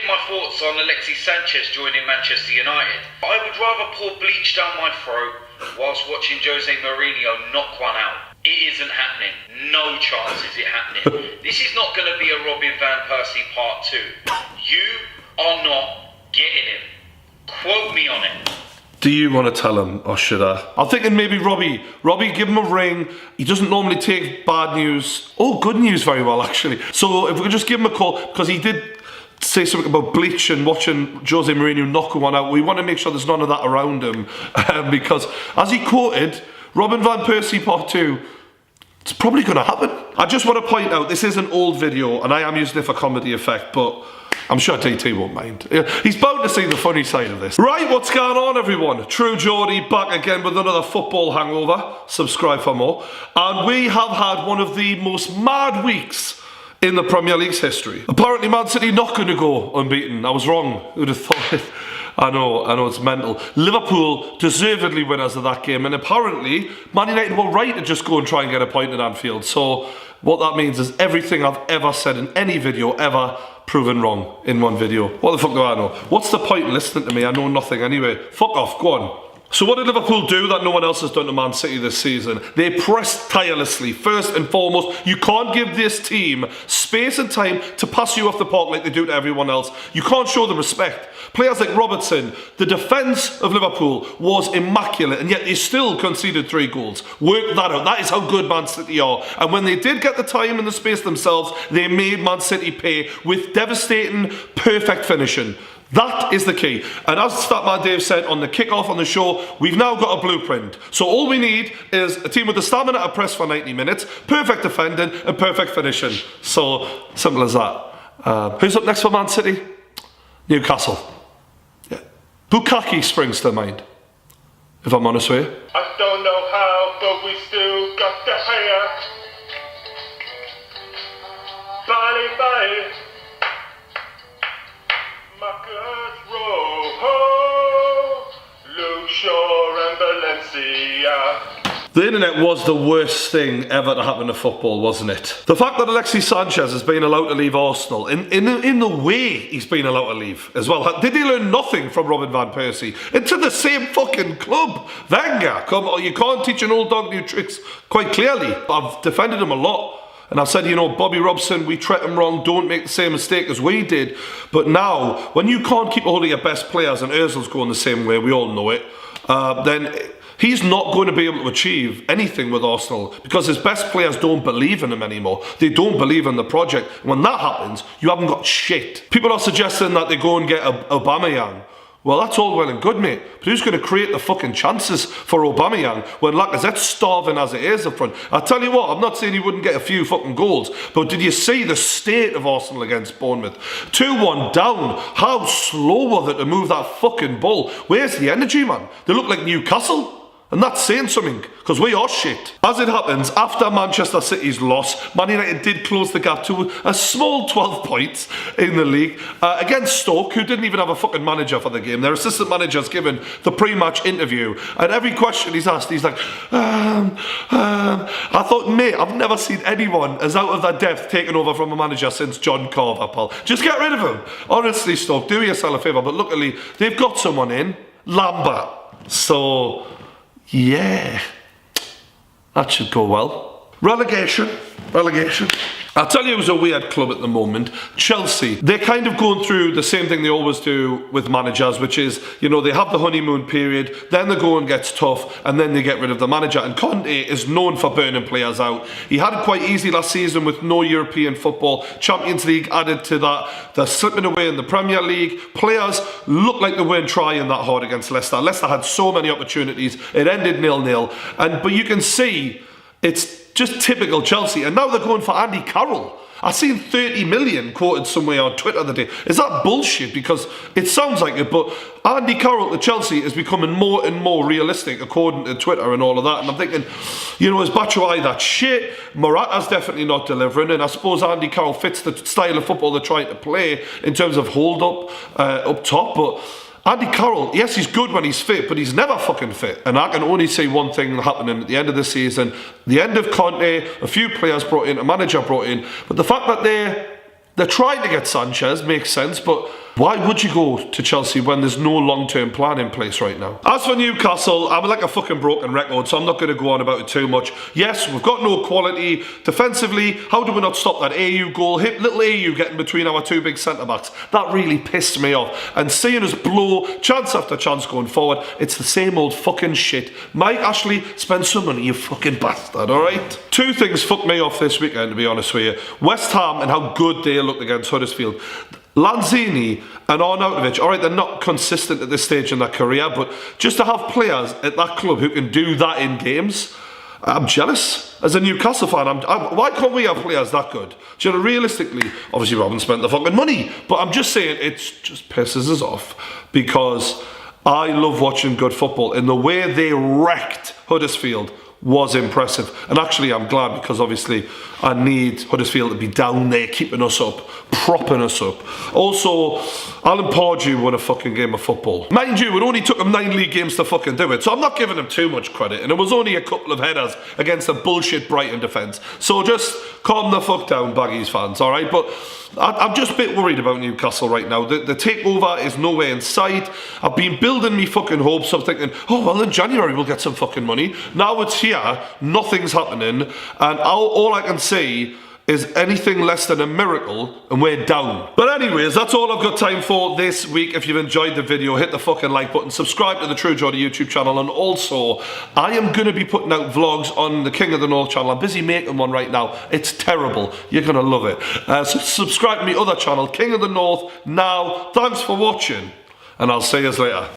give my thoughts on ALEXIS Sanchez joining Manchester United. I would rather pour bleach down my throat whilst watching Jose Mourinho knock one out. It isn't happening. No chance is it happening. This is not going to be a Robin Van Persie part 2. You are not getting him. Quote me on it. Do you want to tell him, or should I? I'm thinking maybe Robbie. Robbie, give him a ring. He doesn't normally take bad news. Oh, good news very well, actually. So if we could just give him a call, because he did say something about bleach and watching Jose Mourinho knock one out. We want to make sure there's none of that around him. Because, as he quoted, Robin Van Persie part 2, it's probably going to happen. I just want to point out, this is an old video, and I am using it for comedy effect, but I'm sure DT won't mind. He's bound to see the funny side of this. Right, what's going on, everyone? True Geordie back again with another football hangover. Subscribe for more. And we have had one of the most mad weeks in the Premier League's history. Apparently Man City not going to go unbeaten. I was wrong. Who'd have thought it? I know it's mental. Liverpool deservedly winners of that game, and apparently Man United were right to just go and try and get a point at Anfield. So what that means is everything I've ever said in any video ever proven wrong in one video. What the fuck do I know? What's the point in listening to me? I know nothing anyway. Fuck off, go on. So what did Liverpool do that no one else has done to Man City this season? They pressed tirelessly. First and foremost, you can't give this team space and time to pass you off the park like they do to everyone else. You can't show them respect. Players like Robertson, the defence of Liverpool was immaculate, and yet they still conceded 3 goals. Work that out. That is how good Man City are. And when they did get the time and the space themselves, they made Man City pay with devastating, perfect finishing. That is the key. And as Statman Dave said on the kick-off on the show, we've now got a blueprint. So all we need is a team with the stamina to press for 90 minutes, perfect defending and perfect finishing. So simple as that. Who's up next for Man City? Newcastle. Yeah. Bukkake springs to mind, if I'm honest with you. I don't know how, but we still got the hair. Bye bye. Marcus Rojo, Luke Shaw and Valencia. The internet was the worst thing ever to happen to football, wasn't it? The fact that ALEXIS Sanchez has been allowed to leave Arsenal, in the way he's been allowed to leave as well. Did he learn nothing from Robin Van Persie? Into the same fucking club. Wenger, come on, you can't teach an old dog new tricks, quite clearly. I've defended him a lot. And I've said, you know, Bobby Robson, we treat him wrong, don't make the same mistake as we did. But now, when you can't keep a hold of your best players, and Ozil's going the same way, we all know it, then he's not going to be able to achieve anything with Arsenal because his best players don't believe in him anymore. They don't believe in the project. When that happens, you haven't got shit. People are suggesting that they go and get Aubameyang. Well, that's all well and good, mate. But who's going to create the fucking chances for Aubameyang when Lacazette's starving as it is up front? I tell you what, I'm not saying he wouldn't get a few fucking goals, but did you see the state of Arsenal against Bournemouth? 2-1 down. How slow were they to move that fucking ball? Where's the energy, man? They look like Newcastle. And that's saying something, because we are shit. As it happens, after Manchester City's loss, Man United did close the gap to a small 12 points in the league against Stoke, who didn't even have a fucking manager for the game. Their assistant manager's given the pre-match interview, and every question he's asked, he's like, I thought, mate, I've never seen anyone as out of their depth taken over from a manager since John Carver, pal. Just get rid of him. Honestly, Stoke, do yourself a favour, but luckily, they've got someone in, Lambert. So yeah, that should go well. Relegation. I'll tell you who's a weird club at the moment. Chelsea. They're kind of going through the same thing they always do with managers, which is, you know, they have the honeymoon period, then the going gets tough, and then they get rid of the manager. And Conte is known for burning players out. He had it quite easy last season with no European football. Champions League added to that. They're slipping away in the Premier League. Players look like they weren't trying that hard against Leicester. Leicester had so many opportunities. It ended 0-0. But you can see it's just typical Chelsea. And now they're going for Andy Carroll. I seen 30 million quoted somewhere on Twitter the other day. Is that bullshit? Because it sounds like it, but Andy Carroll to Chelsea is becoming more and more realistic according to Twitter and all of that. And I'm thinking, you know, is Batshuayi that shit? Morata's definitely not delivering. And I suppose Andy Carroll fits the style of football they're trying to play in terms of hold up top. But Andy Carroll, yes, he's good when he's fit, but he's never fucking fit. And I can only see one thing happening at the end of the season. The end of Conte, a few players brought in, a manager brought in. But the fact that they're trying to get Sanchez makes sense, but Why would you go to Chelsea when there's no long-term plan in place right now? As for Newcastle, I'm like a fucking broken record, so I'm not going to go on about it too much. Yes, we've got no quality defensively. How do we not stop that AU goal? Hit little AU getting between our two big centre-backs. That really pissed me off. And seeing us blow chance after chance going forward, it's the same old fucking shit. Mike Ashley, spend some money, you fucking bastard, alright? Two things fucked me off this weekend, to be honest with you. West Ham and how good they looked against Huddersfield. Lanzini and Arnautovic, alright, they're not consistent at this stage in their career, but just to have players at that club who can do that in games, I'm jealous. As a Newcastle fan, why can't we have players that good? Do you know, realistically, obviously we haven't spent the fucking money, but I'm just saying it just pisses us off because I love watching good football, and the way they wrecked Huddersfield was impressive. And actually I'm glad, because obviously I need Huddersfield to be down there keeping us up, propping us up. Also, Alan Pardew won a fucking game of football. Mind you, it only took him 9 league games to fucking do it, so I'm not giving him too much credit, and it was only a couple of headers against a bullshit Brighton defence. So just calm the fuck down, Baggies fans, alright? But I'm just a bit worried about Newcastle right now. The takeover is nowhere in sight. I've been building me fucking hopes. I'm thinking, oh well, in January we'll get some fucking money. Now it's here, nothing's happening, and all I can see is anything less than a miracle, and we're down. But anyways, that's all I've got time for this week. If you've enjoyed the video, hit the fucking like button, subscribe to the True Geordie YouTube channel, and also, I am going to be putting out vlogs on the King of the North channel. I'm busy making one right now. It's terrible. You're going to love it. So subscribe to my other channel, King of the North, now. Thanks for watching, and I'll see you later.